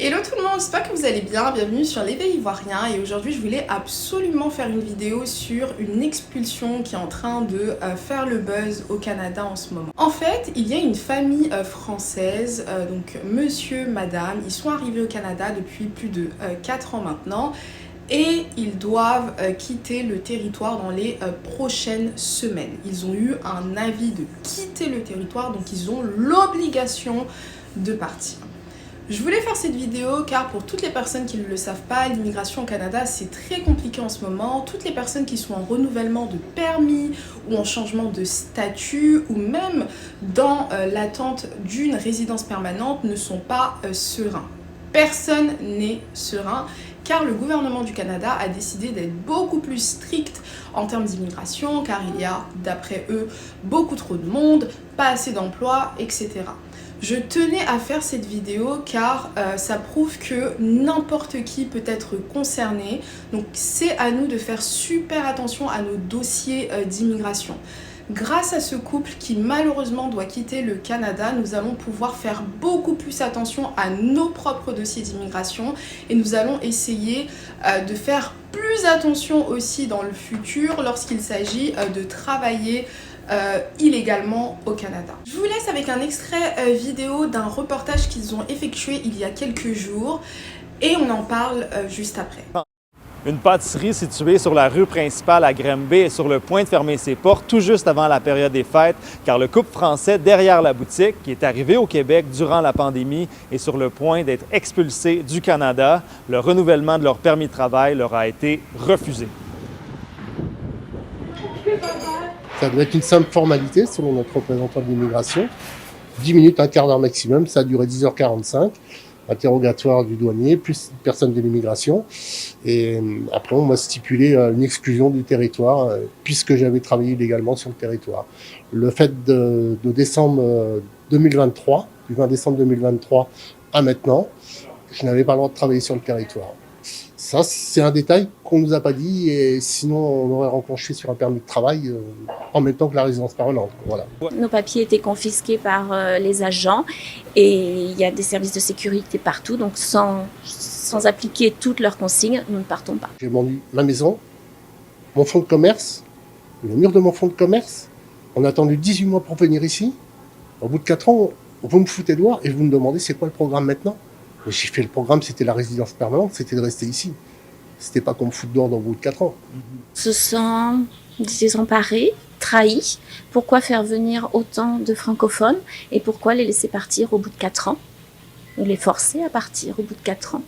Hello tout le monde, j'espère que vous allez bien, bienvenue sur l'éveil ivoirien et aujourd'hui je voulais absolument faire une vidéo sur une expulsion qui est en train de faire le buzz au Canada en ce moment. En fait, il y a une famille française, donc monsieur, madame, ils sont arrivés au Canada depuis plus de 4 ans maintenant et ils doivent quitter le territoire dans les prochaines semaines. Ils ont eu un avis de quitter le territoire, donc ils ont l'obligation de partir. Je voulais faire cette vidéo car pour toutes les personnes qui ne le savent pas, l'immigration au Canada c'est très compliqué en ce moment. Toutes les personnes qui sont en renouvellement de permis ou en changement de statut ou même dans l'attente d'une résidence permanente ne sont pas sereins. Personne n'est serein car le gouvernement du Canada a décidé d'être beaucoup plus strict en termes d'immigration car il y a d'après eux beaucoup trop de monde, pas assez d'emplois, etc. Je tenais à faire cette vidéo car ça prouve que n'importe qui peut être concerné. Donc c'est à nous de faire super attention à nos dossiers d'immigration. Grâce à ce couple qui malheureusement doit quitter le Canada, nous allons pouvoir faire beaucoup plus attention à nos propres dossiers d'immigration et nous allons essayer de faire plus attention aussi dans le futur lorsqu'il s'agit de travailler illégalement au Canada. Je vous laisse avec un extrait vidéo d'un reportage qu'ils ont effectué il y a quelques jours et on en parle juste après. Une pâtisserie située sur la rue principale à Granby est sur le point de fermer ses portes tout juste avant la période des fêtes, car le couple français derrière la boutique, qui est arrivé au Québec durant la pandémie, est sur le point d'être expulsé du Canada. Le renouvellement de leur permis de travail leur a été refusé. Ça doit être une simple formalité, selon notre représentant de l'immigration. 10 minutes, un quart d'heure maximum, ça a duré 10h45. Interrogatoire du douanier, plus personne de l'immigration. Et après, on m'a stipulé une exclusion du territoire, puisque j'avais travaillé illégalement sur le territoire. Le fait de décembre 2023, du 20 décembre 2023 à maintenant, je n'avais pas le droit de travailler sur le territoire. Ça, c'est un détail qu'on nous a pas dit, et sinon on aurait renclenché sur un permis de travail en même temps que la résidence permanente. Voilà. Nos papiers étaient confisqués par les agents et il y a des services de sécurité partout, donc sans appliquer toutes leurs consignes, nous ne partons pas. J'ai vendu ma maison, mon fonds de commerce, le mur de mon fonds de commerce. On a attendu 18 mois pour venir ici. Au bout de 4 ans, vous me foutez dehors et vous me demandez c'est quoi le programme maintenant. J'ai fait le programme, c'était la résidence permanente, c'était de rester ici. C'était pas qu'on me foute dehors au bout de 4 ans. Se sont désemparés, trahis. Pourquoi faire venir autant de francophones et pourquoi les laisser partir au bout de 4 ans? Ou les forcer à partir au bout de 4 ans.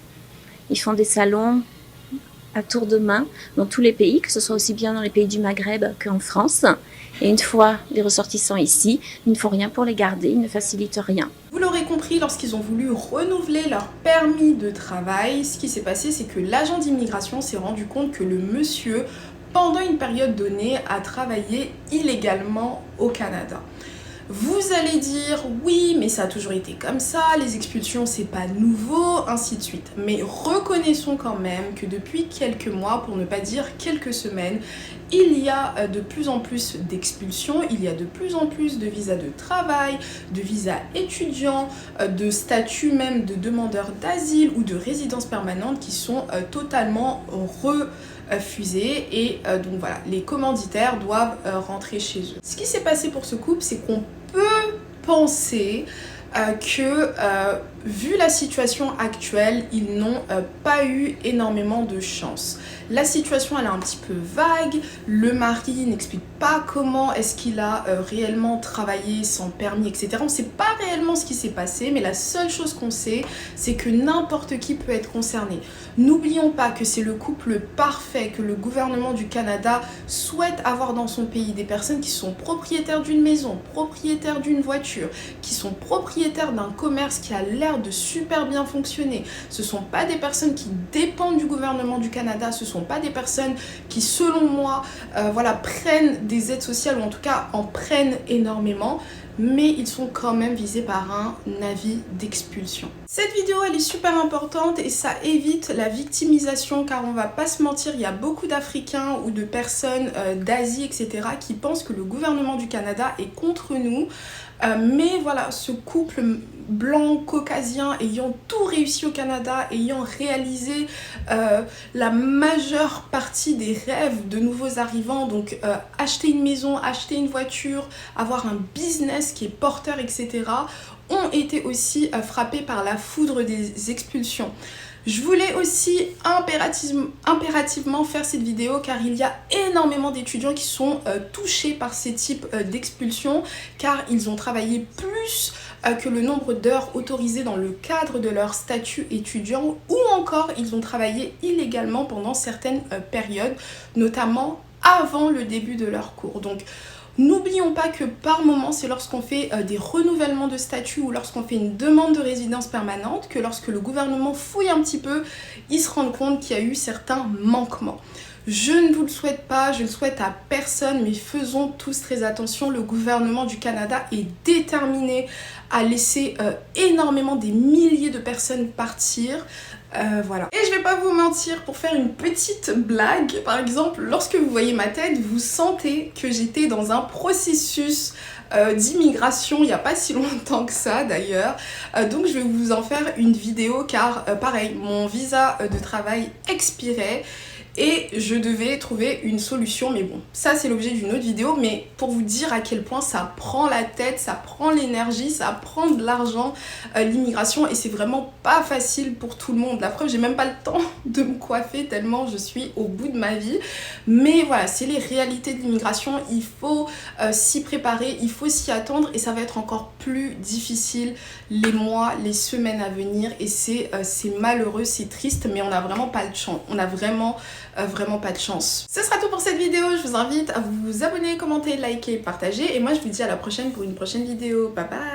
Ils font des salons à tour de main dans tous les pays, que ce soit aussi bien dans les pays du Maghreb qu'en France. Et une fois les ressortissants ici, il ne faut rien pour les garder, ils ne facilitent rien. Vous l'aurez compris, lorsqu'ils ont voulu renouveler leur permis de travail, ce qui s'est passé, c'est que l'agent d'immigration s'est rendu compte que le monsieur, pendant une période donnée, a travaillé illégalement au Canada. Vous allez dire, oui, mais ça a toujours été comme ça, les expulsions, c'est pas nouveau, ainsi de suite. Mais reconnaissons quand même que depuis quelques mois, pour ne pas dire quelques semaines, il y a de plus en plus d'expulsions, il y a de plus en plus de visas de travail, de visas étudiants, de statuts même de demandeurs d'asile ou de résidence permanente qui sont totalement refusés et donc voilà, les commanditaires doivent rentrer chez eux. Ce qui s'est passé pour ce couple, c'est qu'on peut penser que vu la situation actuelle, ils n'ont pas eu énormément de chance. La situation elle est un petit peu vague, le mari n'explique pas comment est-ce qu'il a réellement travaillé sans permis, etc. On ne sait pas réellement ce qui s'est passé, mais la seule chose qu'on sait, c'est que n'importe qui peut être concerné. N'oublions pas que c'est le couple parfait que le gouvernement du Canada souhaite avoir dans son pays, des personnes qui sont propriétaires d'une maison, propriétaires d'une voiture, qui sont propriétaires d'un commerce qui a l'air de super bien fonctionner. Ce ne sont pas des personnes qui dépendent du gouvernement du Canada, ce ne sont pas des personnes qui, selon moi, voilà, prennent des aides sociales ou en tout cas en prennent énormément. Mais ils sont quand même visés par un avis d'expulsion. Cette vidéo elle est super importante et ça évite la victimisation car on va pas se mentir, il y a beaucoup d'Africains ou de personnes d'Asie etc. qui pensent que le gouvernement du Canada est contre nous. Mais voilà, ce couple blancs caucasiens ayant tout réussi au Canada, ayant réalisé la majeure partie des rêves de nouveaux arrivants, donc acheter une maison, acheter une voiture, avoir un business qui est porteur, etc., ont été aussi frappés par la foudre des expulsions. Je voulais aussi impérativement faire cette vidéo car il y a énormément d'étudiants qui sont touchés par ces types d'expulsions car ils ont travaillé plus que le nombre d'heures autorisées dans le cadre de leur statut étudiant ou encore ils ont travaillé illégalement pendant certaines périodes, notamment avant le début de leur cours. Donc n'oublions pas que par moment, c'est lorsqu'on fait des renouvellements de statut ou lorsqu'on fait une demande de résidence permanente que lorsque le gouvernement fouille un petit peu, ils se rendent compte qu'il y a eu certains manquements. Je ne vous le souhaite pas, je ne le souhaite à personne, mais faisons tous très attention. Le gouvernement du Canada est déterminé à laisser énormément des milliers de personnes partir. Voilà. Et je vais pas vous mentir, pour faire une petite blague, par exemple, lorsque vous voyez ma tête, vous sentez que j'étais dans un processus d'immigration il n'y a pas si longtemps que ça d'ailleurs. Donc je vais vous en faire une vidéo car pareil, mon visa de travail expirait. Et je devais trouver une solution, mais bon, ça c'est l'objet d'une autre vidéo, mais pour vous dire à quel point ça prend la tête, ça prend l'énergie, ça prend de l'argent, l'immigration, et c'est vraiment pas facile pour tout le monde. La preuve, j'ai même pas le temps de me coiffer tellement je suis au bout de ma vie, mais voilà, c'est les réalités de l'immigration, il faut s'y préparer, il faut s'y attendre, et ça va être encore plus difficile les mois, les semaines à venir, et c'est malheureux, c'est triste, mais on n'a vraiment pas de chance, on a vraiment pas de chance. Ce sera tout pour cette vidéo, je vous invite à vous abonner, commenter, liker, partager et moi je vous dis à la prochaine pour une prochaine vidéo. Bye bye.